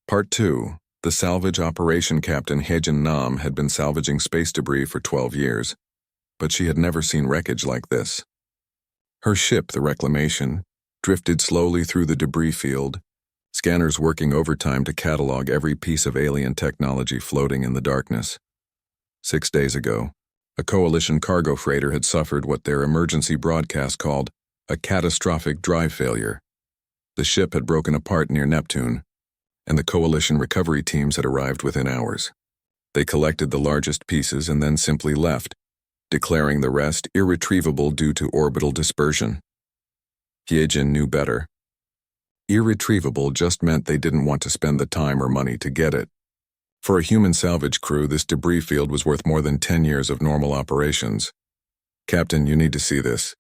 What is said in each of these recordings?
Part 2. The salvage operation. Captain Hye-jin Nam had been salvaging space debris for 12 years, but she had never seen wreckage like this. Her ship, the Reclamation, drifted slowly through the debris field, scanners working overtime to catalog every piece of alien technology floating in the darkness. 6 days ago, a coalition cargo freighter had suffered what their emergency broadcast called a catastrophic drive failure. The ship had broken apart near Neptune, and the coalition recovery teams had arrived within hours. They collected the largest pieces and then simply left, declaring the rest irretrievable due to orbital dispersion. Hye-jin knew better. Irretrievable just meant they didn't want to spend the time or money to get it. For a human salvage crew, this debris field was worth more than 10 years of normal operations. "Captain, you need to see this."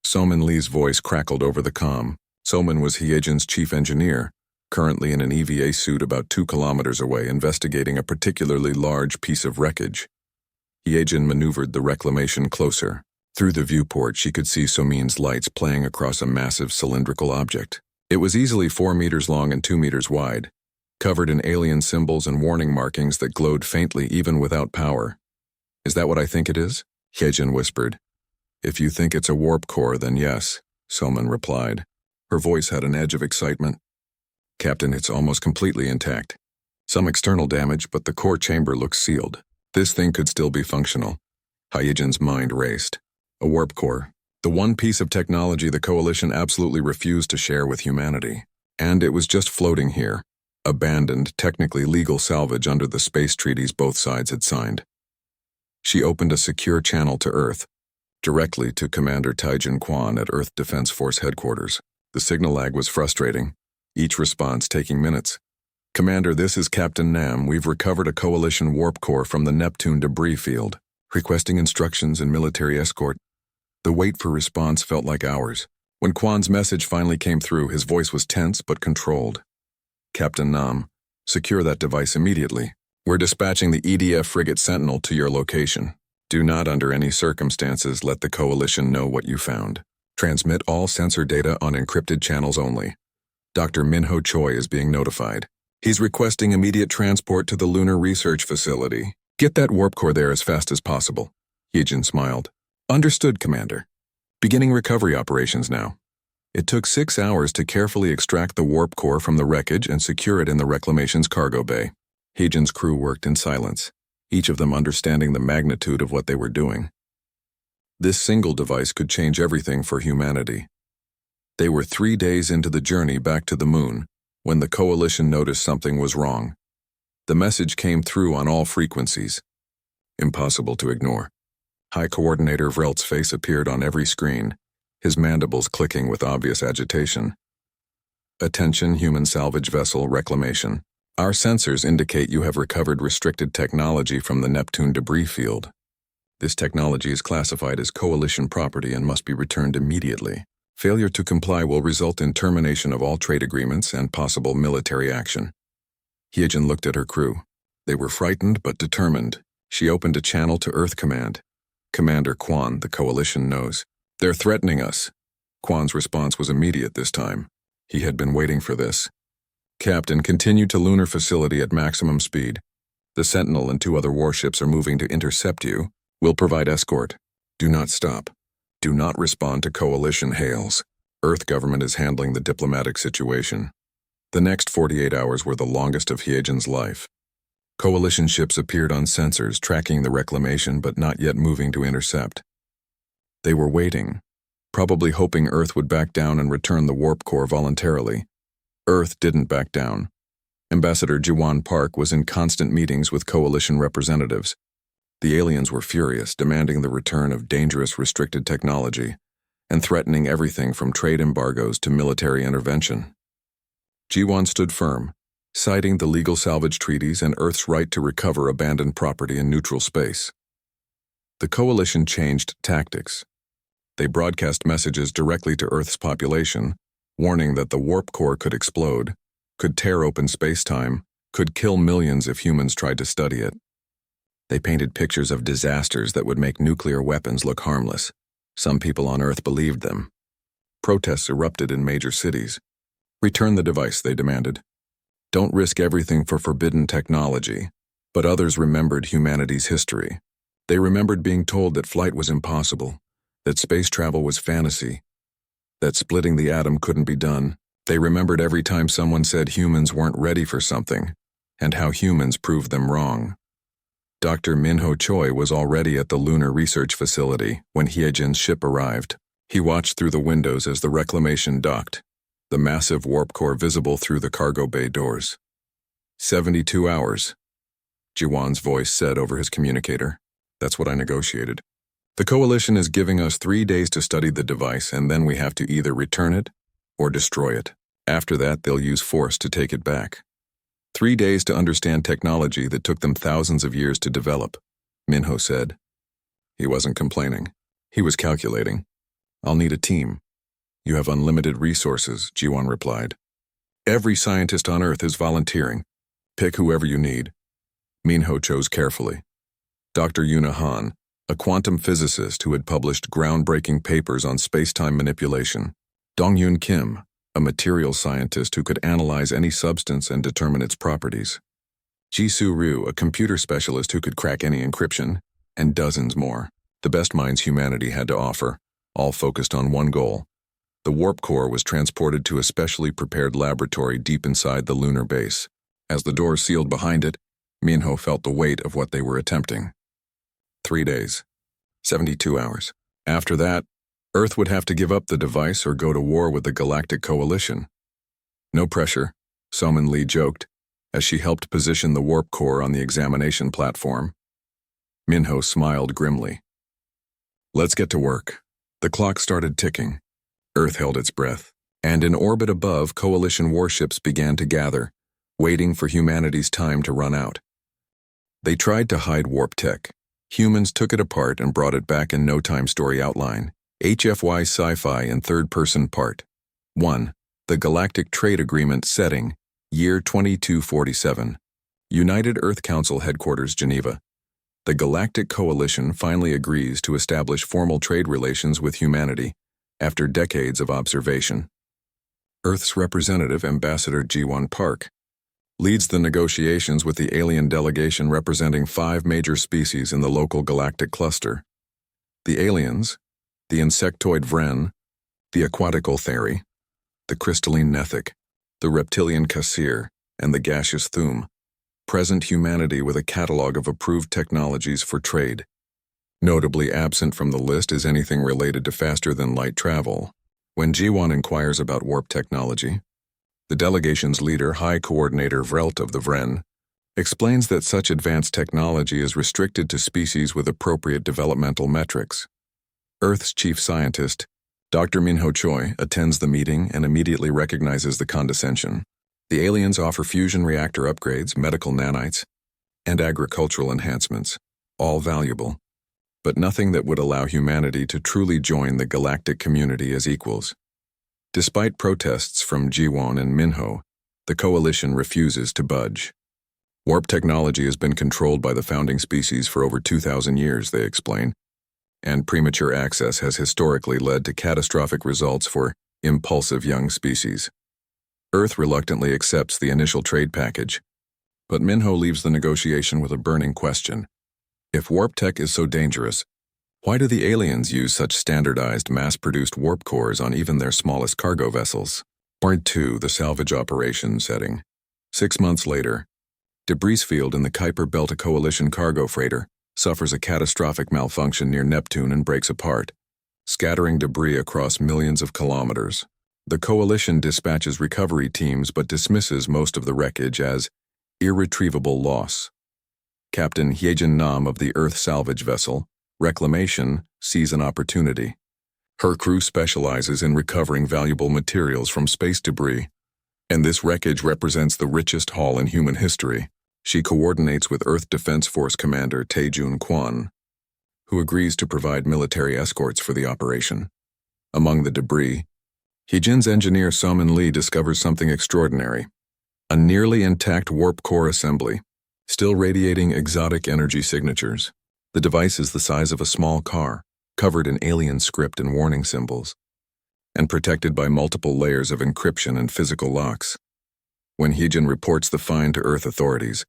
Somin Lee's voice crackled over the comm. Somin was Hye-jin's chief engineer, currently in an EVA suit about 2 kilometers away, investigating a particularly large piece of wreckage. Hye-jin maneuvered the Reclamation closer. Through the viewport, she could see Somin's lights playing across a massive cylindrical object. It was easily 4 meters long and 2 meters wide, covered in alien symbols and warning markings that glowed faintly even without power. "Is that what I think it is?" Hye-jin whispered. "If you think it's a warp core, then yes," Somin replied. Her voice had an edge of excitement. "Captain, it's almost completely intact. Some external damage, but the core chamber looks sealed. This thing could still be functional." Hye-jin's mind raced. A warp core. The one piece of technology the Coalition absolutely refused to share with humanity. And it was just floating here. Abandoned, technically legal salvage under the space treaties both sides had signed. She opened a secure channel to Earth, directly to Commander Taijin Quan at Earth Defense Force headquarters. The signal lag was frustrating, each response taking minutes. "Commander, this is Captain Nam. We've recovered a Coalition warp core from the Neptune debris field. Requesting instructions and military escort." The wait for response felt like hours. When Quan's message finally came through, his voice was tense but controlled. "Captain Nam, secure that device immediately. We're dispatching the EDF frigate Sentinel to your location. Do not under any circumstances let the Coalition know what you found. Transmit all sensor data on encrypted channels only. Dr. Minho Choi is being notified. He's requesting immediate transport to the Lunar Research Facility. Get that warp core there as fast as possible." Hye-jin smiled. "Understood, Commander. Beginning recovery operations now." It took 6 hours to carefully extract the warp core from the wreckage and secure it in the Reclamation's cargo bay. Hye-jin's crew worked in silence, each of them understanding the magnitude of what they were doing. This single device could change everything for humanity. They were 3 days into the journey back to the moon when the Coalition noticed something was wrong. The message came through on all frequencies. Impossible to ignore. High Coordinator Vrelt's face appeared on every screen, his mandibles clicking with obvious agitation. "Attention, human salvage vessel Reclamation. Our sensors indicate you have recovered restricted technology from the Neptune debris field. This technology is classified as Coalition property and must be returned immediately. Failure to comply will result in termination of all trade agreements and possible military action." Hye-jin looked at her crew. They were frightened but determined. She opened a channel to Earth Command. "Commander Quan, the Coalition knows. They're threatening us." Quan's response was immediate this time. He had been waiting for this. "Captain, continue to lunar facility at maximum speed. The Sentinel and 2 other warships are moving to intercept you. We'll provide escort. Do not stop. Do not respond to Coalition hails. Earth government is handling the diplomatic situation." The next 48 hours were the longest of Hye-jin's life. Coalition ships appeared on sensors, tracking the Reclamation but not yet moving to intercept. They were waiting, probably hoping Earth would back down and return the warp core voluntarily. Earth didn't back down. Ambassador Jiwan Park was in constant meetings with Coalition representatives. The aliens were furious, demanding the return of dangerous restricted technology and threatening everything from trade embargoes to military intervention. Jiwan stood firm, citing the legal salvage treaties and Earth's right to recover abandoned property in neutral space. The Coalition changed tactics. They broadcast messages directly to Earth's population, warning that the warp core could explode, could tear open space-time, could kill millions if humans tried to study it. They painted pictures of disasters that would make nuclear weapons look harmless. Some people on Earth believed them. Protests erupted in major cities. "Return the device," they demanded. Don't risk everything for forbidden technology. But others remembered humanity's history. They remembered being told that flight was impossible, that space travel was fantasy, that splitting the atom couldn't be done. They remembered every time someone said humans weren't ready for something, and how humans proved them wrong. Dr. Minho Choi was already at the lunar research facility when Hyejin's ship arrived. He watched through the windows as the reclamation docked, the massive warp core visible through the cargo bay doors. 72 hours, Jiwan's voice said over his communicator. That's what I negotiated. The Coalition is giving us 3 days to study the device, and then we have to either return it or destroy it. After that, they'll use force to take it back. 3 days to understand technology that took them thousands of years to develop, Minho said. He wasn't complaining. He was calculating. I'll need a team. You have unlimited resources, Jiwan replied. Every scientist on Earth is volunteering. Pick whoever you need. Minho chose carefully. Dr. Yuna Han, a quantum physicist who had published groundbreaking papers on space-time manipulation. Dongyun Kim, a materials scientist who could analyze any substance and determine its properties. Jisoo Ryu, a computer specialist who could crack any encryption, and dozens more. The best minds humanity had to offer, all focused on one goal. The warp core was transported to a specially prepared laboratory deep inside the lunar base. As the doors sealed behind it, Minho felt the weight of what they were attempting. 3 days. 72 hours. After that, Earth would have to give up the device or go to war with the Galactic Coalition. No pressure, Somin Lee joked, as she helped position the warp core on the examination platform. Minho smiled grimly. Let's get to work. The clock started ticking. Earth held its breath, and in orbit above, Coalition warships began to gather, waiting for humanity's time to run out. They tried to hide warp tech. Humans took it apart and brought it back in no time. Story outline. HFY Sci-Fi in third-person part. 1. The Galactic Trade Agreement setting, year 2247. United Earth Council Headquarters, Geneva. The Galactic Coalition finally agrees to establish formal trade relations with humanity after decades of observation. Earth's representative, Ambassador Ji-won Park, leads the negotiations with the alien delegation representing 5 major species in the local galactic cluster. The aliens, the insectoid Vren, the aquatic Ultheri, the crystalline Nethic, the reptilian Kassir, and the gaseous Thum, present humanity with a catalog of approved technologies for trade. Notably absent from the list is anything related to faster-than-light travel. When Ji-won inquires about warp technology, the delegation's leader, High Coordinator Vrelt of the Vren, explains that such advanced technology is restricted to species with appropriate developmental metrics. Earth's chief scientist, Dr. Minho Choi, attends the meeting and immediately recognizes the condescension. The aliens offer fusion reactor upgrades, medical nanites, and agricultural enhancements, all valuable, but nothing that would allow humanity to truly join the galactic community as equals. Despite protests from Ji-won and Minho, the coalition refuses to budge. Warp technology has been controlled by the founding species for over 2,000 years, they explain, and premature access has historically led to catastrophic results for impulsive young species. Earth reluctantly accepts the initial trade package, but Minho leaves the negotiation with a burning question. If warp tech is so dangerous, why do the aliens use such standardized, mass-produced warp cores on even their smallest cargo vessels? Part 2, the salvage operation setting. 6 months later, debris field in the Kuiper Belt, a coalition cargo freighter, suffers a catastrophic malfunction near Neptune and breaks apart, scattering debris across millions of kilometers. The coalition dispatches recovery teams but dismisses most of the wreckage as irretrievable loss. Captain Hyejin Nam of the Earth salvage vessel, Reclamation, sees an opportunity. Her crew specializes in recovering valuable materials from space debris, and this wreckage represents the richest haul in human history. She coordinates with Earth Defense Force Commander Tae-jun Kwon, who agrees to provide military escorts for the operation. Among the debris, Hyejin's engineer Somin Lee discovers something extraordinary: a nearly intact warp core assembly, still radiating exotic energy signatures. The device is the size of a small car, covered in alien script and warning symbols, and protected by multiple layers of encryption and physical locks. when Heejin reports the find to Earth authorities.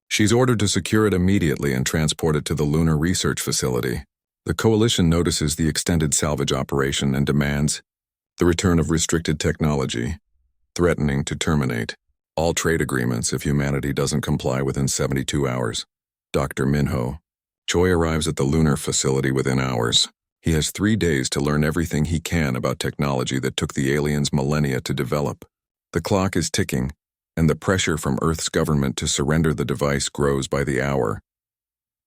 She's ordered to secure it immediately and transport it to the Lunar Research Facility. The Coalition notices the extended salvage operation and demands the return of restricted technology, threatening to terminate all trade agreements if humanity doesn't comply within 72 hours. Dr. Minho Choi arrives at the lunar facility within hours. He has 3 days to learn everything he can about technology that took the aliens millennia to develop. The clock is ticking, and the pressure from Earth's government to surrender the device grows by the hour.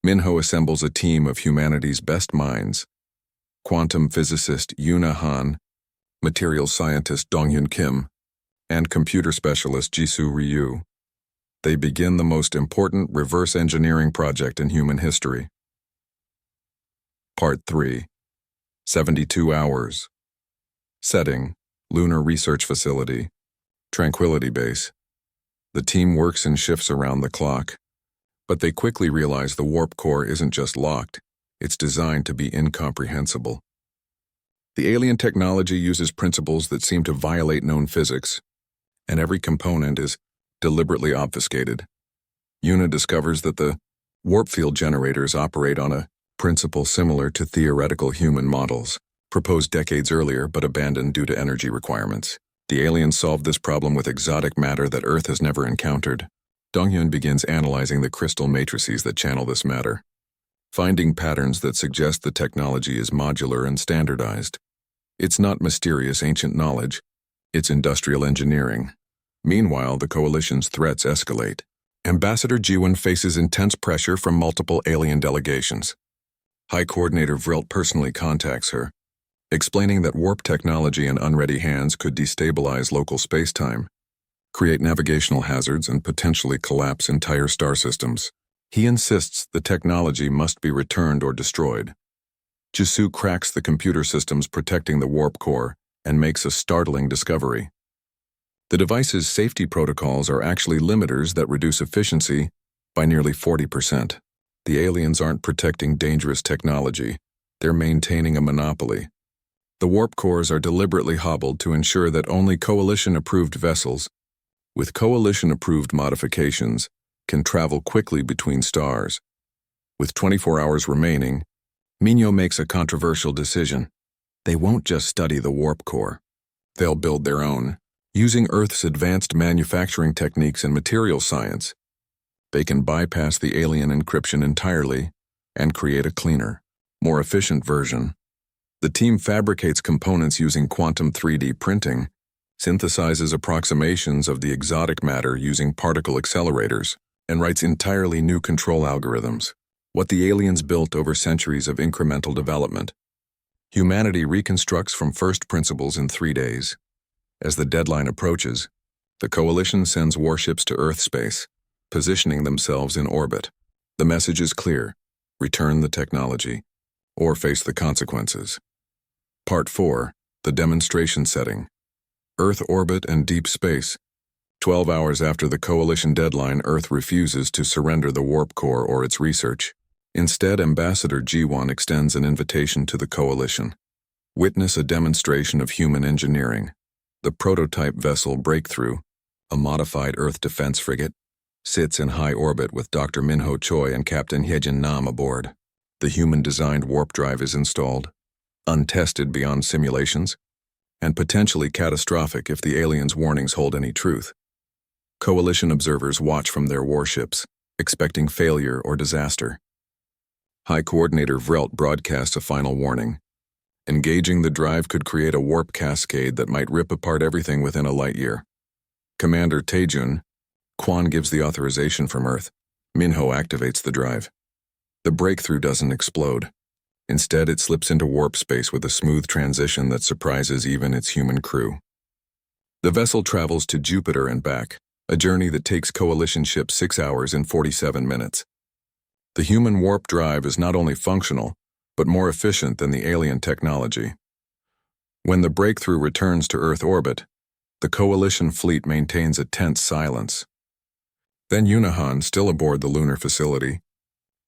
Minho assembles a team of humanity's best minds: quantum physicist Yuna Han, materials scientist Donghyun Kim, and computer specialist Jisoo Ryu. They begin the most important reverse engineering project in human history. Part 3. 72 Hours. Setting: Lunar Research Facility, Tranquility Base. The team works in shifts around the clock, but they quickly realize the warp core isn't just locked, it's designed to be incomprehensible. The alien technology uses principles that seem to violate known physics, and every component is deliberately obfuscated. Yuna discovers that the warp field generators operate on a principle similar to theoretical human models, proposed decades earlier but abandoned due to energy requirements. The aliens solve this problem with exotic matter that Earth has never encountered. Donghyun begins analyzing the crystal matrices that channel this matter, finding patterns that suggest the technology is modular and standardized. It's not mysterious ancient knowledge, it's industrial engineering. Meanwhile, the Coalition's threats escalate. Ambassador Jiwon faces intense pressure from multiple alien delegations. High Coordinator Vrelt personally contacts her, explaining that warp technology in unready hands could destabilize local spacetime, create navigational hazards, and potentially collapse entire star systems. He insists the technology must be returned or destroyed. Jisoo cracks the computer systems protecting the warp core and makes a startling discovery. The device's safety protocols are actually limiters that reduce efficiency by nearly 40%. The aliens aren't protecting dangerous technology, they're maintaining a monopoly. The warp cores are deliberately hobbled to ensure that only Coalition-approved vessels, with Coalition-approved modifications, can travel quickly between stars. With 24 hours remaining, Minho makes a controversial decision. They won't just study the warp core. They'll build their own. Using Earth's advanced manufacturing techniques and material science, they can bypass the alien encryption entirely and create a cleaner, more efficient version. The team fabricates components using quantum 3D printing, synthesizes approximations of the exotic matter using particle accelerators, and writes entirely new control algorithms, what the aliens built over centuries of incremental development. Humanity reconstructs from first principles in 3 days. As the deadline approaches, the Coalition sends warships to Earth space, positioning themselves in orbit. The message is clear: return the technology, or face the consequences. Part 4. The Demonstration Setting. Earth orbit and deep space. 12 hours after the Coalition deadline, Earth refuses to surrender the warp core or its research. Instead, Ambassador Jiwon extends an invitation to the Coalition. Witness a demonstration of human engineering. The prototype vessel Breakthrough, a modified Earth defense frigate, sits in high orbit with Dr. Minho Choi and Captain Hyejin Nam aboard. The human-designed warp drive is installed, untested beyond simulations, and potentially catastrophic if the aliens' warnings hold any truth. Coalition observers watch from their warships, expecting failure or disaster. High Coordinator Vrelt broadcasts a final warning. Engaging the drive could create a warp cascade that might rip apart everything within a light year. Commander Taejun, Kwon gives the authorization from Earth. Minho activates the drive. The Breakthrough doesn't explode. Instead, it slips into warp space with a smooth transition that surprises even its human crew. The vessel travels to Jupiter and back, a journey that takes Coalition ships 6 hours and 47 minutes. The human warp drive is not only functional, but more efficient than the alien technology. When the Breakthrough returns to Earth orbit, the Coalition fleet maintains a tense silence. Then Yuna Han, still aboard the lunar facility,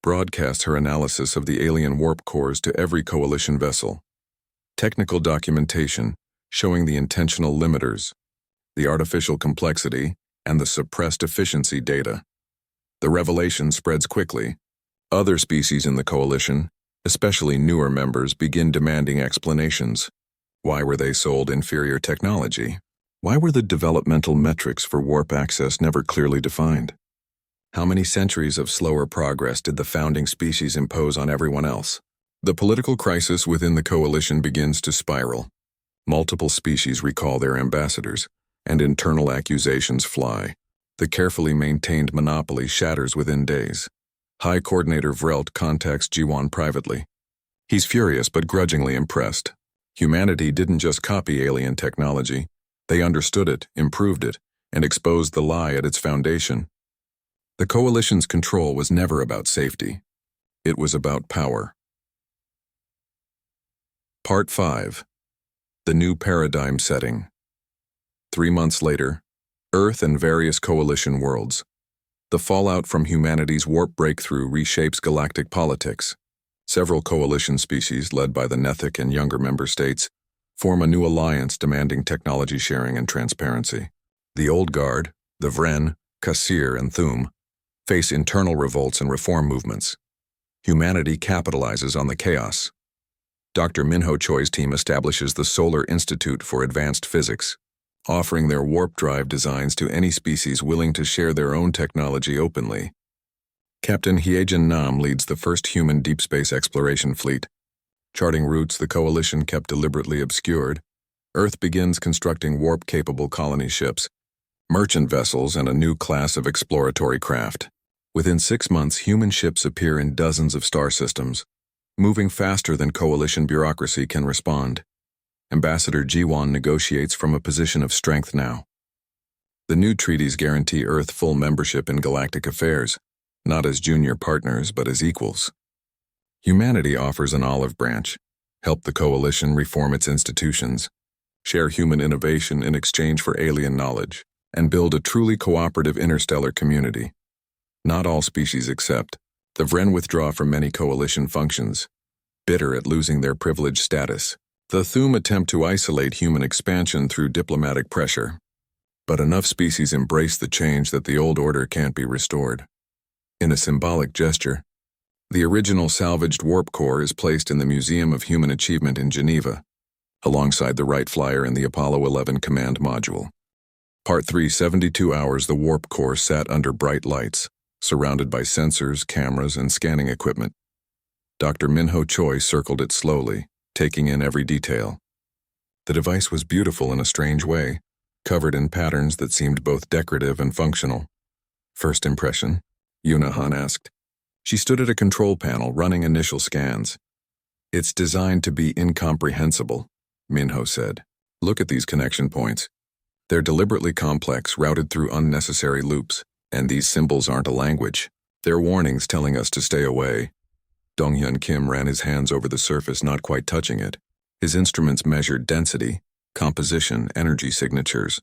broadcasts her analysis of the alien warp cores to every Coalition vessel. Technical documentation showing the intentional limiters, the artificial complexity, and the suppressed efficiency data. The revelation spreads quickly. Other species in the coalition, especially newer members, begin demanding explanations. Why were they sold inferior technology? Why were the developmental metrics for warp access never clearly defined? How many centuries of slower progress did the founding species impose on everyone else? The political crisis within the coalition begins to spiral. Multiple species recall their ambassadors, and internal accusations fly. The carefully maintained monopoly shatters within days. High Coordinator Vrelt contacts Jiwan privately. He's furious but grudgingly impressed. Humanity didn't just copy alien technology. They understood it, improved it, and exposed the lie at its foundation. The coalition's control was never about safety. It was about power. Part 5. The New Paradigm Setting. 3 months later, Earth and various coalition worlds. The fallout from humanity's warp breakthrough reshapes galactic politics. Several coalition species, led by the Nethic and younger member states, form a new alliance demanding technology sharing and transparency. The Old Guard, the Vren, Kassir, and Thum, face internal revolts and reform movements. Humanity capitalizes on the chaos. Dr. Minho Choi's team establishes the Solar Institute for Advanced Physics, offering their warp drive designs to any species willing to share their own technology openly. Captain Hyejin Nam leads the first human deep space exploration fleet. Charting routes the coalition kept deliberately obscured, Earth begins constructing warp-capable colony ships, merchant vessels, and a new class of exploratory craft. Within 6 months, human ships appear in dozens of star systems, moving faster than coalition bureaucracy can respond. Ambassador Jiwan negotiates from a position of strength now. The new treaties guarantee Earth full membership in galactic affairs, not as junior partners but as equals. Humanity offers an olive branch: help the coalition reform its institutions, share human innovation in exchange for alien knowledge, and build a truly cooperative interstellar community. Not all species accept. The Vren withdraw from many coalition functions, bitter at losing their privileged status. The Thum attempt to isolate human expansion through diplomatic pressure. But enough species embrace the change that the old order can't be restored. In a symbolic gesture, the original salvaged warp core is placed in the Museum of Human Achievement in Geneva, alongside the Wright Flyer and the Apollo 11 command module. Part 3, 72 hours the warp core sat under bright lights, surrounded by sensors, cameras, and scanning equipment. Dr. Minho Choi circled it slowly, taking in every detail. The device was beautiful in a strange way, covered in patterns that seemed both decorative and functional. First impression? Yuna Han asked. She stood at a control panel running initial scans. It's designed to be incomprehensible, Minho said. Look at these connection points. They're deliberately complex, routed through unnecessary loops, and these symbols aren't a language. They're warnings telling us to stay away. Donghyun Kim ran his hands over the surface, not quite touching it. His instruments measured density, composition, energy signatures.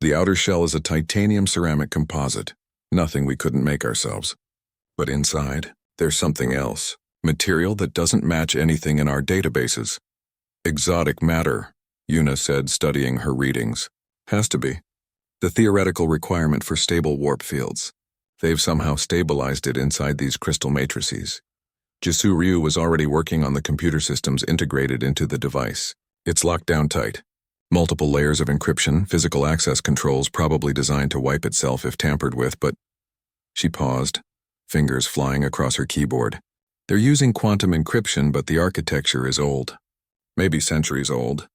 The outer shell is a titanium ceramic composite, nothing we couldn't make ourselves. But inside, there's something else, material that doesn't match anything in our databases. Exotic matter, Yuna said, studying her readings. Has to be. The theoretical requirement for stable warp fields. They've somehow stabilized it inside these crystal matrices. Jisoo Ryu was already working on the computer systems integrated into the device. It's locked down tight. Multiple layers of encryption, physical access controls probably designed to wipe itself if tampered with, but... She paused, fingers flying across her keyboard. They're using quantum encryption, but the architecture is old. Maybe centuries old.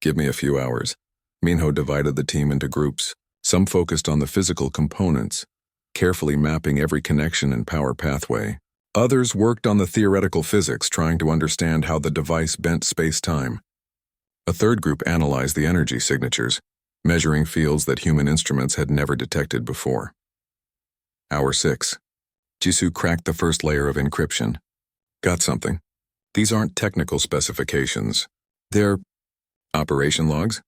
Give me a few hours. Minho divided the team into groups. Some focused on the physical components, carefully mapping every connection and power pathway. Others worked on the theoretical physics, trying to understand how the device bent space-time. A third group analyzed the energy signatures, measuring fields that human instruments had never detected before. Hour 6. Jisoo cracked the first layer of encryption. Got something. These aren't technical specifications. They're operation logs.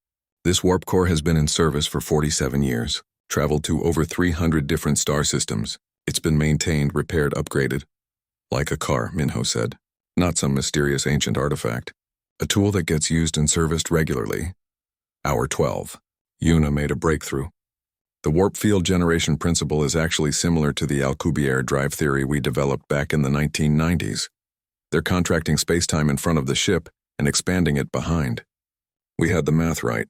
This warp core has been in service for 47 years, traveled to over 300 different star systems. It's been maintained, repaired, upgraded. Like a car, Minho said. Not some mysterious ancient artifact. A tool that gets used and serviced regularly. Hour 12. Yuna made a breakthrough. The warp field generation principle is actually similar to the Alcubierre drive theory we developed back in the 1990s. They're contracting spacetime in front of the ship and expanding it behind. We had the math right.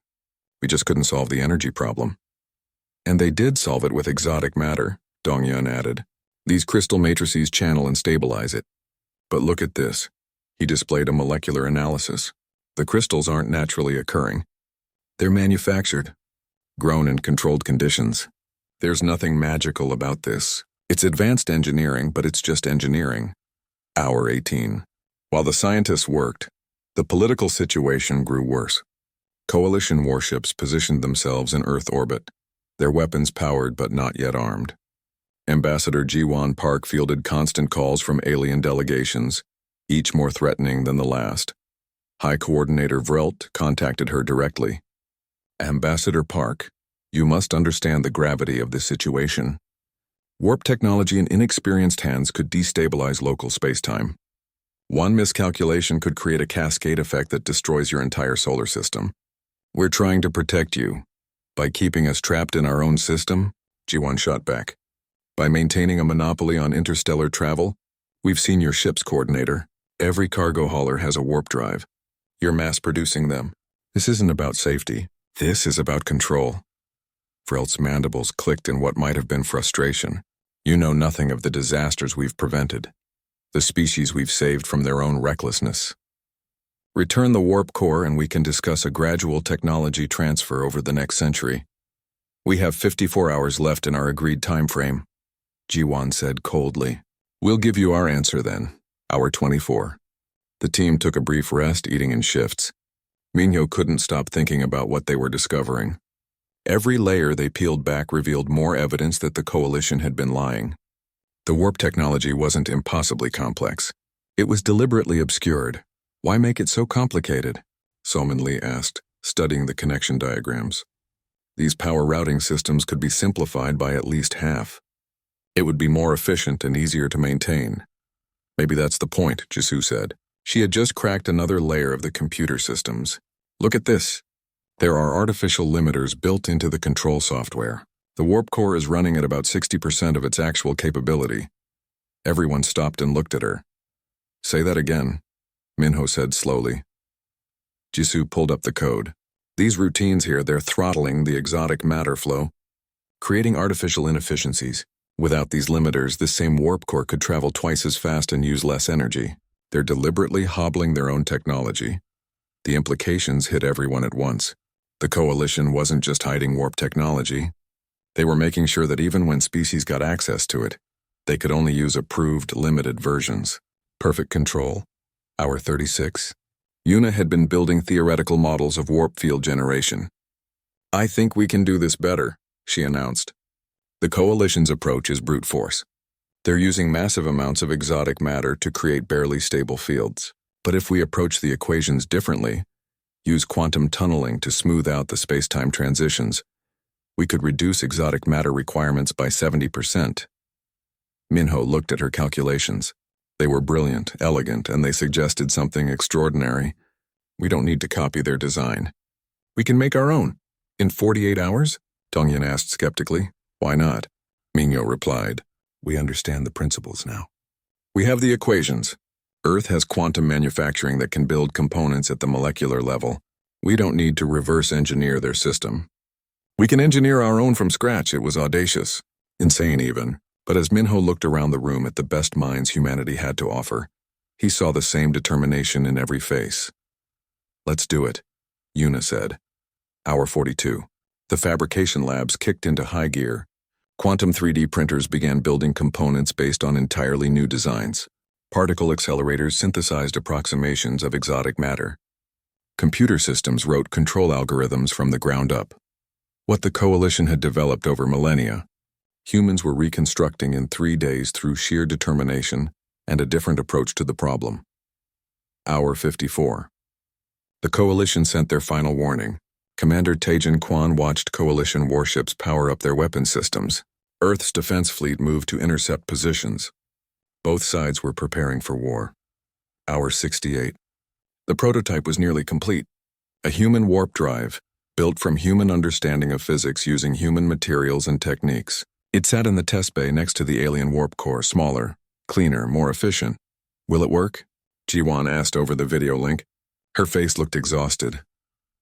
We just couldn't solve the energy problem. And they did solve it with exotic matter, Dongyun added. These crystal matrices channel and stabilize it. But look at this. He displayed a molecular analysis. The crystals aren't naturally occurring. They're manufactured, grown in controlled conditions. There's nothing magical about this. It's advanced engineering, but it's just engineering. Hour 18. While the scientists worked, the political situation grew worse. Coalition warships positioned themselves in Earth orbit, their weapons powered but not yet armed. Ambassador Jiwan Park fielded constant calls from alien delegations, each more threatening than the last. High Coordinator Vrelt contacted her directly. Ambassador Park, you must understand the gravity of this situation. Warp technology in inexperienced hands could destabilize local spacetime. One miscalculation could create a cascade effect that destroys your entire solar system. We're trying to protect you. By keeping us trapped in our own system, G1 shot back. By maintaining a monopoly on interstellar travel, we've seen your ship's coordinator. Every cargo hauler has a warp drive. You're mass-producing them. This isn't about safety. This is about control. Vrelt's mandibles clicked in what might have been frustration. You know nothing of the disasters we've prevented, the species we've saved from their own recklessness. Return the warp core and we can discuss a gradual technology transfer over the next century. We have 54 hours left in our agreed time frame, Jiwan said coldly. We'll give you our answer then, hour 24. The team took a brief rest, eating in shifts. Minho couldn't stop thinking about what they were discovering. Every layer they peeled back revealed more evidence that the Coalition had been lying. The warp technology wasn't impossibly complex. It was deliberately obscured. Why make it so complicated? Soman Lee asked, studying the connection diagrams. These power routing systems could be simplified by at least half. It would be more efficient and easier to maintain. Maybe that's the point, Jisoo said. She had just cracked another layer of the computer systems. Look at this. There are artificial limiters built into the control software. The warp core is running at about 60% of its actual capability. Everyone stopped and looked at her. Say that again, Minho said slowly. Jisoo pulled up the code. These routines here, they're throttling the exotic matter flow, creating artificial inefficiencies. Without these limiters, this same warp core could travel twice as fast and use less energy. They're deliberately hobbling their own technology. The implications hit everyone at once. The Coalition wasn't just hiding warp technology. They were making sure that even when species got access to it, they could only use approved, limited versions. Perfect control. Hour 36. Yuna had been building theoretical models of warp field generation. I think we can do this better, she announced. The Coalition's approach is brute force. They're using massive amounts of exotic matter to create barely stable fields. But if we approach the equations differently, use quantum tunneling to smooth out the space-time transitions, we could reduce exotic matter requirements by 70%. Minho looked at her calculations. They were brilliant, elegant, and they suggested something extraordinary. We don't need to copy their design. We can make our own. In 48 hours? Dongyan asked skeptically. Why not? Minho replied. We understand the principles now. We have the equations. Earth has quantum manufacturing that can build components at the molecular level. We don't need to reverse engineer their system. We can engineer our own from scratch. It was audacious, insane even. But as Minho looked around the room at the best minds humanity had to offer, he saw the same determination in every face. Let's do it, Yuna said. Hour 42. The fabrication labs kicked into high gear. Quantum 3D printers began building components based on entirely new designs. Particle accelerators synthesized approximations of exotic matter. Computer systems wrote control algorithms from the ground up. What the Coalition had developed over millennia, humans were reconstructing in 3 days through sheer determination and a different approach to the problem. Hour 54. The Coalition sent their final warning. Commander Taejin Kwan watched Coalition warships power up their weapon systems. Earth's defense fleet moved to intercept positions. Both sides were preparing for war. Hour 68. The prototype was nearly complete. A human warp drive, built from human understanding of physics using human materials and techniques. It sat in the test bay next to the alien warp core, smaller, cleaner, more efficient. Will it work? Ji-won asked over the video link. Her face looked exhausted.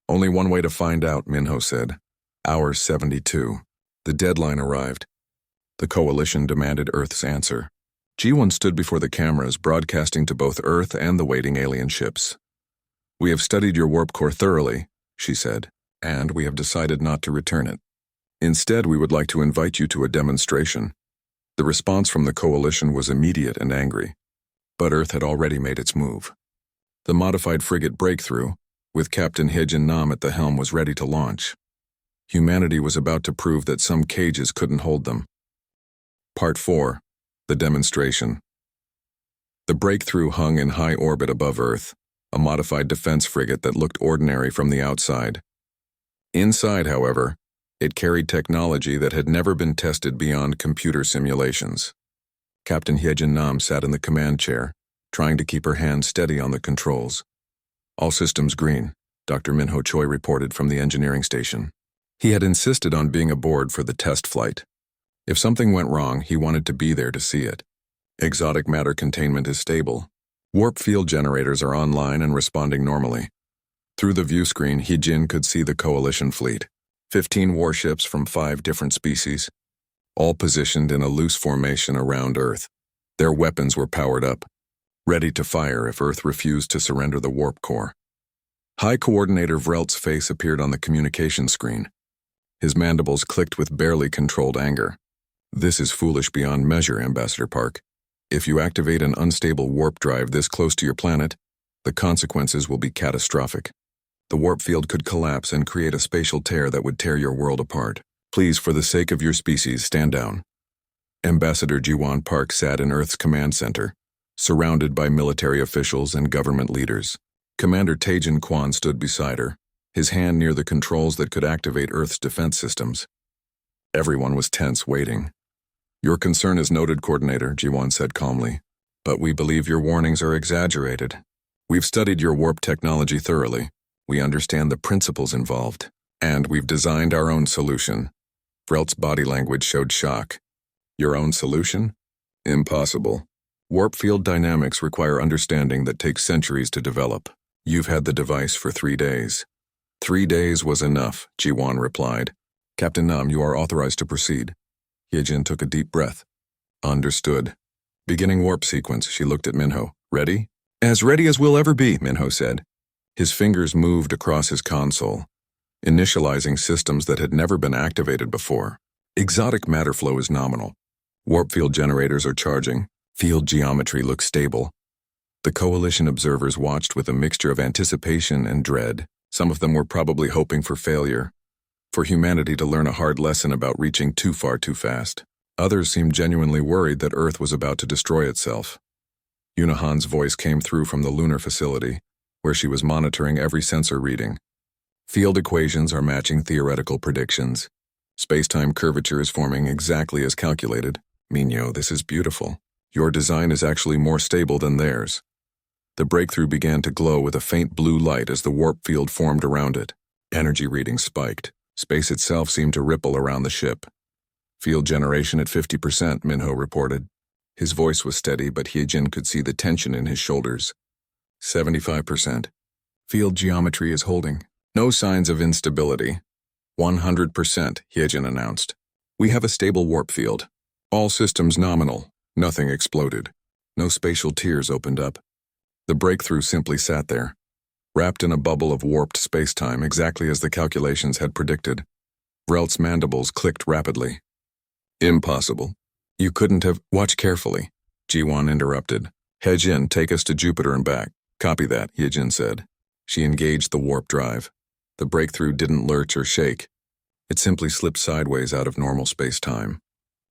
Only one way to find out, Minho said. Hour 72. The deadline arrived. The coalition demanded Earth's answer. Ji-won stood before the cameras, broadcasting to both Earth and the waiting alien ships. We have studied your warp core thoroughly, she said, and we have decided not to return it. Instead, we would like to invite you to a demonstration. The response from the coalition was immediate and angry, but Earth had already made its move. The modified frigate Breakthrough, with Captain Hye-jin-nam at the helm, was ready to launch. Humanity was about to prove that some cages couldn't hold them. Part 4. The Demonstration. The Breakthrough hung in high orbit above Earth, a modified defense frigate that looked ordinary from the outside. Inside, however, it carried technology that had never been tested beyond computer simulations. Captain Hye-jin-nam sat in the command chair, trying to keep her hand steady on the controls. All systems green, Dr. Minho Choi reported from the engineering station. He had insisted on being aboard for the test flight. If something went wrong, he wanted to be there to see it. Exotic matter containment is stable. Warp field generators are online and responding normally. Through the view screen, Hye-jin could see the coalition fleet. 15 warships from 5 different species, all positioned in a loose formation around Earth. Their weapons were powered up, ready to fire if Earth refused to surrender the warp core. High Coordinator Vrelt's face appeared on the communication screen. His mandibles clicked with barely controlled anger. This is foolish beyond measure, Ambassador Park. If you activate an unstable warp drive this close to your planet, the consequences will be catastrophic. The warp field could collapse and create a spatial tear that would tear your world apart. Please, for the sake of your species, stand down. Ambassador Ji-won Park sat in Earth's command center, surrounded by military officials and government leaders. Commander Taejin Kwan stood beside her, his hand near the controls that could activate Earth's defense systems. Everyone was tense, waiting. Your concern is noted, Coordinator, Ji-won said calmly, but we believe your warnings are exaggerated. We've studied your warp technology thoroughly. We understand the principles involved, and we've designed our own solution. Vrelt's body language showed shock. Your own solution? Impossible. Warp field dynamics require understanding that takes centuries to develop. You've had the device for 3 days. 3 days was enough, Ji-won replied. Captain Nam, you are authorized to proceed. Hye-jin took a deep breath. Understood. Beginning warp sequence, she looked at Minho. Ready? As ready as we'll ever be, Minho said. His fingers moved across his console, initializing systems that had never been activated before. Exotic matter flow is nominal. Warp field generators are charging. Field geometry looks stable. The coalition observers watched with a mixture of anticipation and dread. Some of them were probably hoping for failure, for humanity to learn a hard lesson about reaching too far too fast. Others seemed genuinely worried that Earth was about to destroy itself. Yunahan's voice came through from the lunar facility, where she was monitoring every sensor reading. Field equations are matching theoretical predictions. Space-time curvature is forming exactly as calculated. Minho, this is beautiful. Your design is actually more stable than theirs. The Breakthrough began to glow with a faint blue light as the warp field formed around it. Energy readings spiked. Space itself seemed to ripple around the ship. Field generation at 50%, Minho reported. His voice was steady, but Hye-jin could see the tension in his shoulders. 75%. Field geometry is holding. No signs of instability. 100%, Hye-jin announced. We have a stable warp field. All systems nominal. Nothing exploded. No spatial tears opened up. The Breakthrough simply sat there, wrapped in a bubble of warped space-time exactly as the calculations had predicted. Vrelt's mandibles clicked rapidly. Impossible. You couldn't have— Watch carefully, Ji-won interrupted. Hye-jin, take us to Jupiter and back. Copy that, Hye-jin said. She engaged the warp drive. The Breakthrough didn't lurch or shake. It simply slipped sideways out of normal space-time.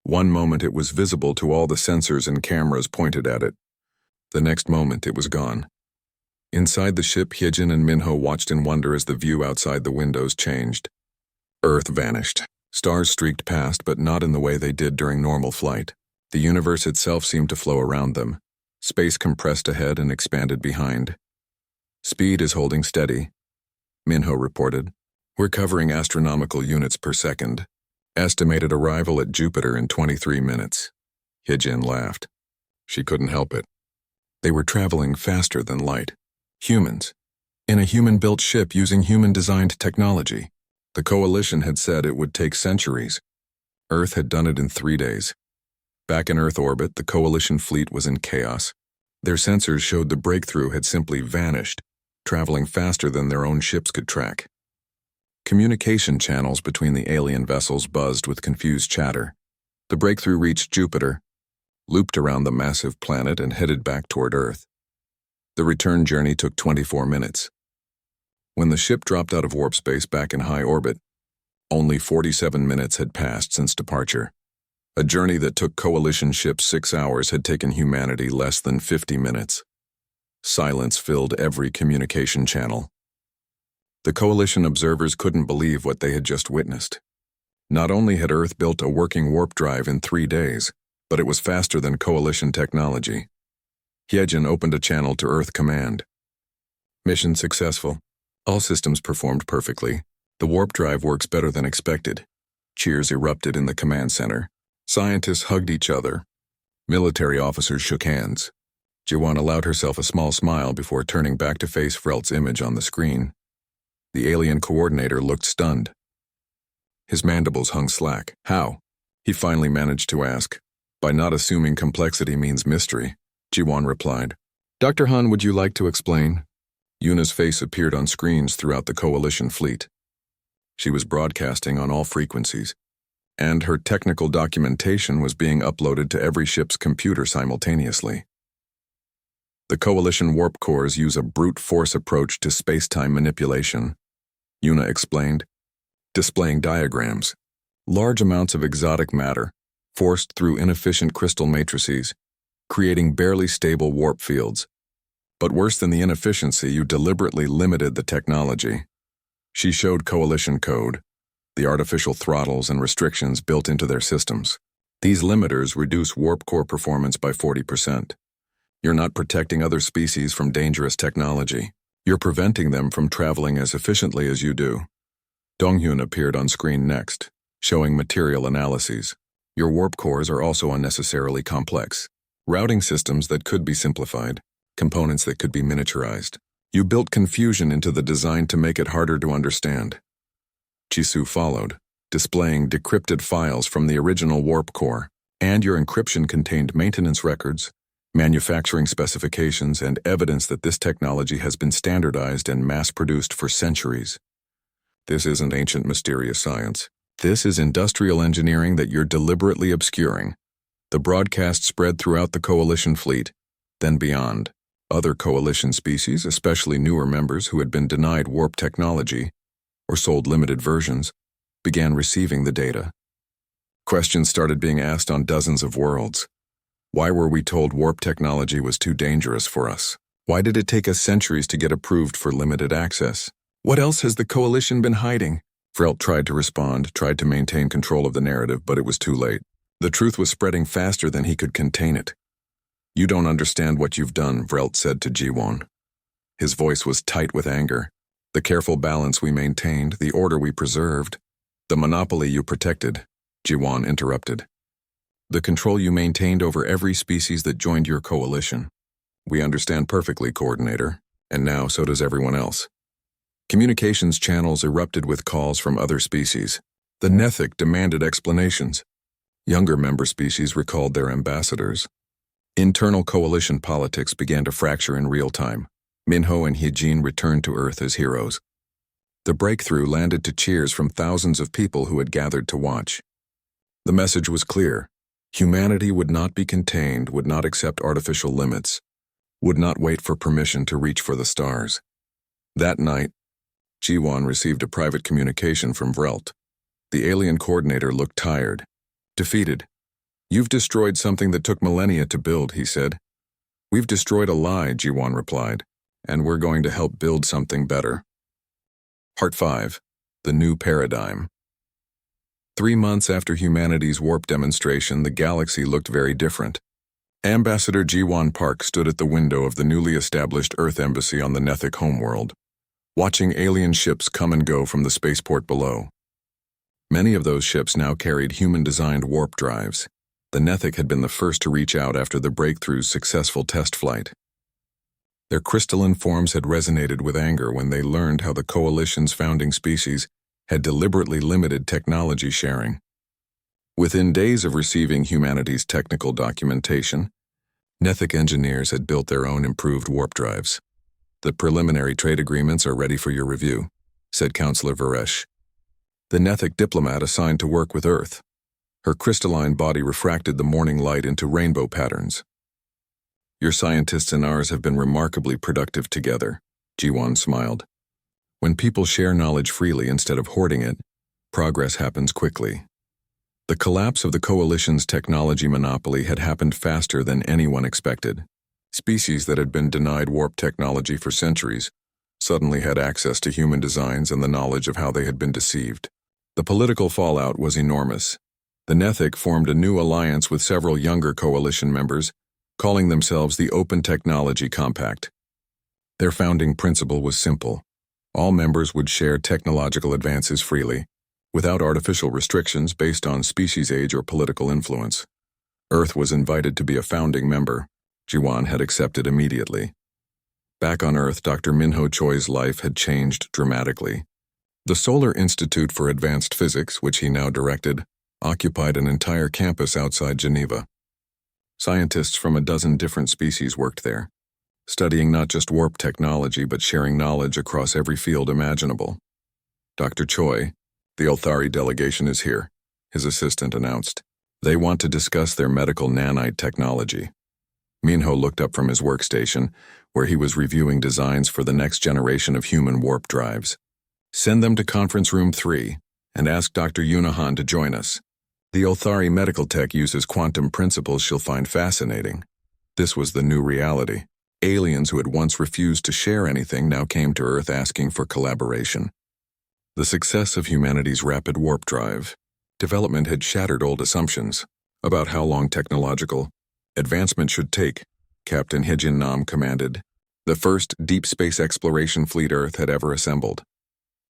One moment it was visible to all the sensors and cameras pointed at it. The next moment it was gone. Inside the ship, Hye-jin and Minho watched in wonder as the view outside the windows changed. Earth vanished. Stars streaked past, but not in the way they did during normal flight. The universe itself seemed to flow around them. Space compressed ahead and expanded behind. Speed is holding steady, Minho reported. We're covering astronomical units per second. Estimated arrival at Jupiter in 23 minutes. Hye-jin laughed. She couldn't help it. They were traveling faster than light. Humans. In a human-built ship using human-designed technology. The Coalition had said it would take centuries. Earth had done it in 3 days. Back in Earth orbit, the Coalition fleet was in chaos. Their sensors showed the breakthrough had simply vanished, traveling faster than their own ships could track. Communication channels between the alien vessels buzzed with confused chatter. The breakthrough reached Jupiter, looped around the massive planet, and headed back toward Earth. The return journey took 24 minutes. When the ship dropped out of warp space back in high orbit, only 47 minutes had passed since departure. A journey that took Coalition ships 6 hours had taken humanity less than 50 minutes. Silence filled every communication channel. The Coalition observers couldn't believe what they had just witnessed. Not only had Earth built a working warp drive in 3 days, but it was faster than Coalition technology. Hye-jin opened a channel to Earth Command. Mission successful. All systems performed perfectly. The warp drive works better than expected. Cheers erupted in the command center. Scientists hugged each other. Military officers shook hands. Ji-won allowed herself a small smile before turning back to face Frelt's image on the screen. The alien coordinator looked stunned. His mandibles hung slack. How? He finally managed to ask. By not assuming complexity means mystery, Ji-won replied. Dr. Han, would you like to explain? Yuna's face appeared on screens throughout the Coalition fleet. She was broadcasting on all frequencies, and her technical documentation was being uploaded to every ship's computer simultaneously. The Coalition warp cores use a brute force approach to space-time manipulation, Yuna explained, displaying diagrams. Large amounts of exotic matter, forced through inefficient crystal matrices, creating barely stable warp fields. But worse than the inefficiency, you deliberately limited the technology. She showed Coalition code, the artificial throttles and restrictions built into their systems. These limiters reduce warp core performance by 40%. You're not protecting other species from dangerous technology. You're preventing them from traveling as efficiently as you do. Donghyun appeared on screen next, showing material analyses. Your warp cores are also unnecessarily complex. Routing systems that could be simplified, components that could be miniaturized. You built confusion into the design to make it harder to understand. Jisoo followed, displaying decrypted files from the original warp core, and your encryption contained maintenance records, manufacturing specifications, and evidence that this technology has been standardized and mass-produced for centuries. This isn't ancient mysterious science. This is industrial engineering that you're deliberately obscuring. The broadcast spread throughout the Coalition fleet, then beyond. Other Coalition species, especially newer members who had been denied warp technology or sold limited versions, began receiving the data. Questions started being asked on dozens of worlds. Why were we told warp technology was too dangerous for us? Why did it take us centuries to get approved for limited access? What else has the Coalition been hiding? Frelt tried to respond, tried to maintain control of the narrative, but it was too late. The truth was spreading faster than he could contain it. You don't understand what you've done, Frelt said to Ji-won. His voice was tight with anger. The careful balance we maintained, the order we preserved, the monopoly you protected, Ji-won interrupted. The control you maintained over every species that joined your coalition. We understand perfectly, Coordinator, and now so does everyone else. Communications channels erupted with calls from other species. The Nethic demanded explanations. Younger member species recalled their ambassadors. Internal coalition politics began to fracture in real time. Minho and Hye-jin returned to Earth as heroes. The breakthrough landed to cheers from thousands of people who had gathered to watch. The message was clear. Humanity would not be contained, would not accept artificial limits, would not wait for permission to reach for the stars. That night, Ji-won received a private communication from Vrelt. The alien coordinator looked tired, defeated. You've destroyed something that took millennia to build, he said. We've destroyed a lie, Ji-won replied, and we're going to help build something better. Part 5. The New Paradigm. 3 months after humanity's warp demonstration, the galaxy looked very different. Ambassador Ji-won Park stood at the window of the newly established Earth Embassy on the Nethic homeworld. watching alien ships come and go from the spaceport below. Many of those ships now carried human-designed warp drives. The Nethic had been the first to reach out after the breakthrough's successful test flight. Their crystalline forms had resonated with anger when they learned how the Coalition's founding species had deliberately limited technology sharing. Within days of receiving humanity's technical documentation, Nethic engineers had built their own improved warp drives. "The preliminary trade agreements are ready for your review," said Counselor Varesh, the Nethic diplomat assigned to work with Earth. Her crystalline body refracted the morning light into rainbow patterns. "Your scientists and ours have been remarkably productive together," Jiwan smiled. "When people share knowledge freely instead of hoarding it, progress happens quickly." The collapse of the Coalition's technology monopoly had happened faster than anyone expected. Species that had been denied warp technology for centuries suddenly had access to human designs and the knowledge of how they had been deceived. The political fallout was enormous. The Nethic formed a new alliance with several younger Coalition members, calling themselves the Open Technology Compact. Their founding principle was simple. All members would share technological advances freely, without artificial restrictions based on species age or political influence. Earth was invited to be a founding member. Jiwan had accepted immediately. Back on Earth, Dr. Minho Choi's life had changed dramatically. The Solar Institute for Advanced Physics, which he now directed, occupied an entire campus outside Geneva. Scientists from a dozen different species worked there, studying not just warp technology but sharing knowledge across every field imaginable. "Dr. Choi, the Elthari delegation is here," his assistant announced. "They want to discuss their medical nanite technology." Minho looked up from his workstation, where he was reviewing designs for the next generation of human warp drives. "Send them to Conference Room 3 and ask Dr. Yunahan to join us. The Elthari medical tech uses quantum principles she'll find fascinating." This was the new reality. Aliens who had once refused to share anything now came to Earth asking for collaboration. The success of humanity's rapid warp drive development had shattered old assumptions about how long technological advancement should take. Captain Hejin Nam commanded the first deep space exploration fleet Earth had ever assembled.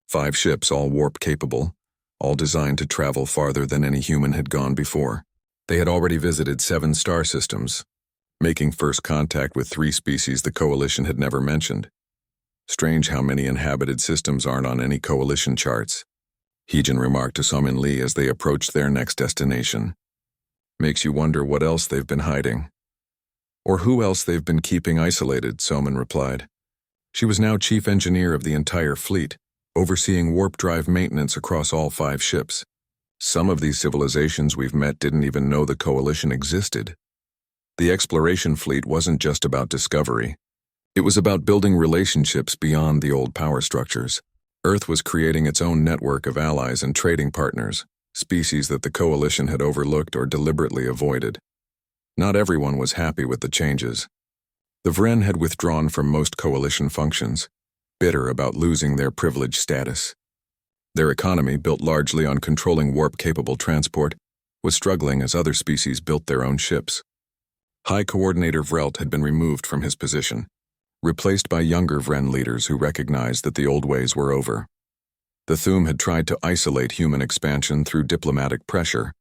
5 ships, all warp-capable, all designed to travel farther than any human had gone before. They had already visited 7 star systems, making first contact with 3 species the Coalition had never mentioned. "Strange how many inhabited systems aren't on any Coalition charts," Hejin remarked to Somin Lee as they approached their next destination. "Makes you wonder what else they've been hiding. Or who else they've been keeping isolated," Somin replied. She was now chief engineer of the entire fleet, overseeing warp drive maintenance across all 5 ships. "Some of these civilizations we've met didn't even know the Coalition existed." The exploration fleet wasn't just about discovery. It was about building relationships beyond the old power structures. Earth was creating its own network of allies and trading partners, species that the Coalition had overlooked or deliberately avoided. Not everyone was happy with the changes. The Vren had withdrawn from most Coalition functions, bitter about losing their privileged status. Their economy, built largely on controlling warp-capable transport, was struggling as other species built their own ships. High Coordinator Vrelt had been removed from his position, replaced by younger Vren leaders who recognized that the old ways were over. The Thum had tried to isolate human expansion through diplomatic pressure,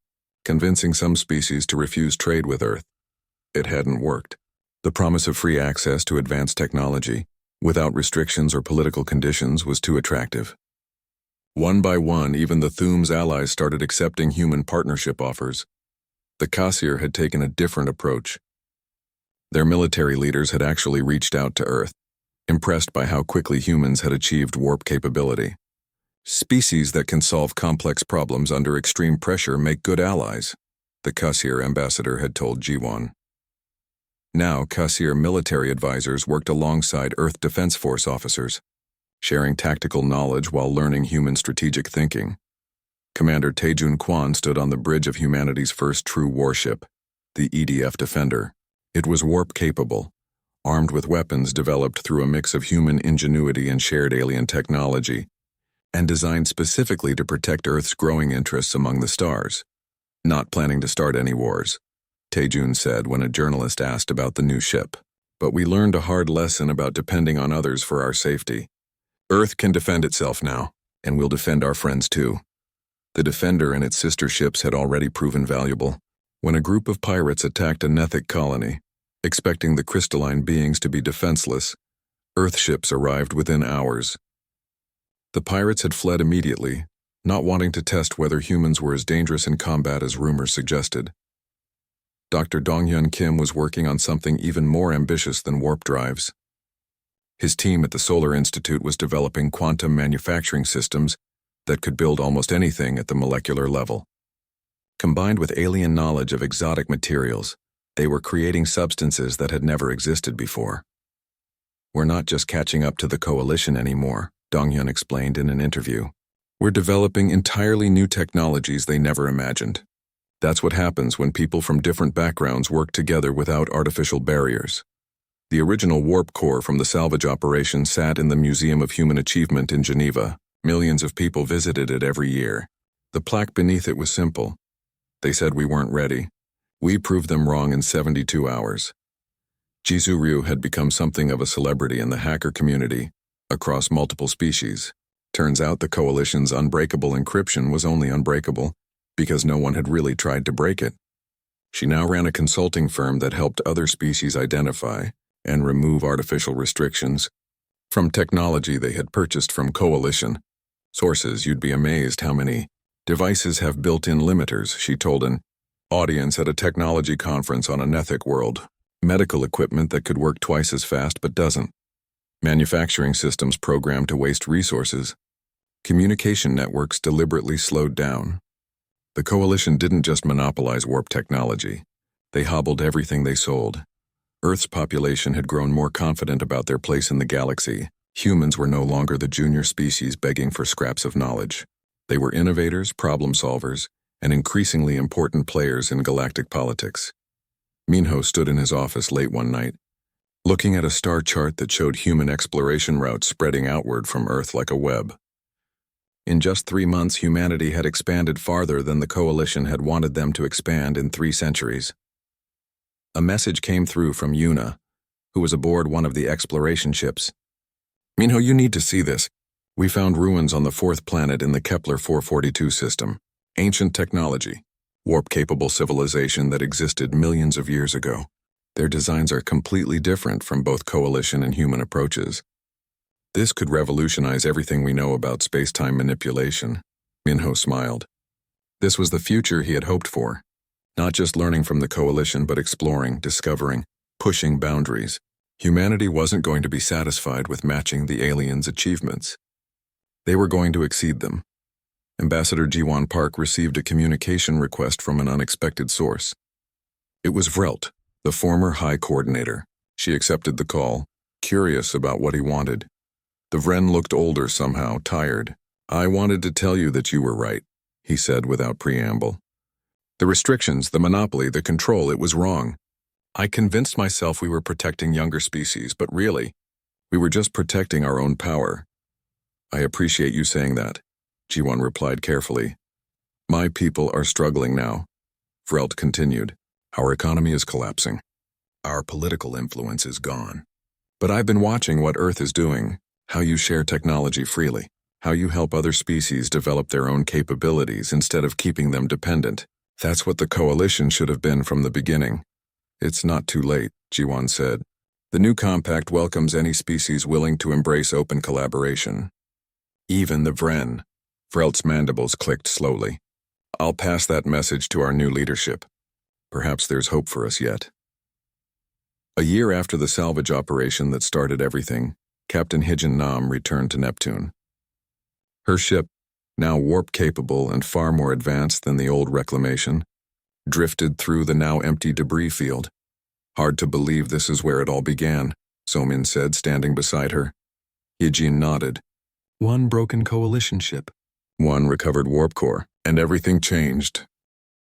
convincing some species to refuse trade with Earth. It hadn't worked. The promise of free access to advanced technology, without restrictions or political conditions, was too attractive. One by one, even the Thum's allies started accepting human partnership offers. The Kassir had taken a different approach. Their military leaders had actually reached out to Earth, impressed by how quickly humans had achieved warp capability. "Species that can solve complex problems under extreme pressure make good allies," the Kassir ambassador had told Jiwan. Now, Kassir military advisors worked alongside Earth Defense Force officers, sharing tactical knowledge while learning human strategic thinking. Commander Taejun Kwan stood on the bridge of humanity's first true warship, the EDF Defender. It was warp-capable, armed with weapons developed through a mix of human ingenuity and shared alien technology, and designed specifically to protect Earth's growing interests among the stars. "Not planning to start any wars," Taejun said when a journalist asked about the new ship. "But we learned a hard lesson about depending on others for our safety. Earth can defend itself now, and we'll defend our friends too. The Defender and its sister ships had already proven valuable. When a group of pirates attacked a Nethic colony, expecting the crystalline beings to be defenseless, Earth ships arrived within hours. The pirates had fled immediately, not wanting to test whether humans were as dangerous in combat as rumors suggested. Dr. Donghyun Kim was working on something even more ambitious than warp drives. His team at the Solar Institute was developing quantum manufacturing systems that could build almost anything at the molecular level. Combined with alien knowledge of exotic materials, they were creating substances that had never existed before. We're not just catching up to the Coalition anymore, Donghyun explained in an interview. We're developing entirely new technologies they never imagined. That's what happens when people from different backgrounds work together without artificial barriers. The original warp core from the salvage operation sat in the Museum of Human Achievement in Geneva. Millions of people visited it every year. The plaque beneath it was simple. They said we weren't ready. We proved them wrong in 72 hours. Jisoo Ryu had become something of a celebrity in the hacker community, across multiple species. Turns out the Coalition's unbreakable encryption was only unbreakable because no one had really tried to break it. She now ran a consulting firm that helped other species identify and remove artificial restrictions from technology they had purchased from Coalition. Sources, you'd be amazed how many devices have built-in limiters, she told an audience at a technology conference on a Nethic world. Medical equipment that could work twice as fast but doesn't. Manufacturing systems programmed to waste resources. Communication networks deliberately slowed down. The Coalition didn't just monopolize warp technology. They hobbled everything they sold. Earth's population had grown more confident about their place in the galaxy. Humans were no longer the junior species begging for scraps of knowledge. They were innovators, problem solvers, and increasingly important players in galactic politics. Minho stood in his office late one night, looking at a star chart that showed human exploration routes spreading outward from Earth like a web. In just 3 months, humanity had expanded farther than the Coalition had wanted them to expand in 3 centuries. A message came through from Yuna, who was aboard one of the exploration ships. Minho, you need to see this. We found ruins on the 4th planet in the Kepler 442 system. Ancient technology, warp-capable civilization that existed millions of years ago. Their designs are completely different from both Coalition and human approaches. This could revolutionize everything we know about space-time manipulation. Minho smiled. This was the future he had hoped for. Not just learning from the Coalition, but exploring, discovering, pushing boundaries. Humanity wasn't going to be satisfied with matching the aliens' achievements. They were going to exceed them. Ambassador Jiwon Park received a communication request from an unexpected source. It was Vrelt, the former High Coordinator. She accepted the call, curious about what he wanted. The Vren looked older somehow, tired. I wanted to tell you that you were right, he said without preamble. The restrictions, the monopoly, the control, it was wrong. I convinced myself we were protecting younger species, but really, we were just protecting our own power. I appreciate you saying that, Jiwon replied carefully. My people are struggling now. Vrelt continued. Our economy is collapsing. Our political influence is gone. But I've been watching what Earth is doing, how you share technology freely, how you help other species develop their own capabilities instead of keeping them dependent. That's what the Coalition should have been from the beginning. It's not too late, Jiwon said. The new compact welcomes any species willing to embrace open collaboration. Even the Vren. Vrelt's mandibles clicked slowly. I'll pass that message to our new leadership. Perhaps there's hope for us yet. A year after the salvage operation that started everything, Captain Hijin Nam returned to Neptune. Her ship, now warp-capable and far more advanced than the old Reclamation, drifted through the now empty debris field. Hard to believe this is where it all began, Somin said, standing beside her. Hijin nodded. One broken Coalition ship, one recovered warp core, and everything changed.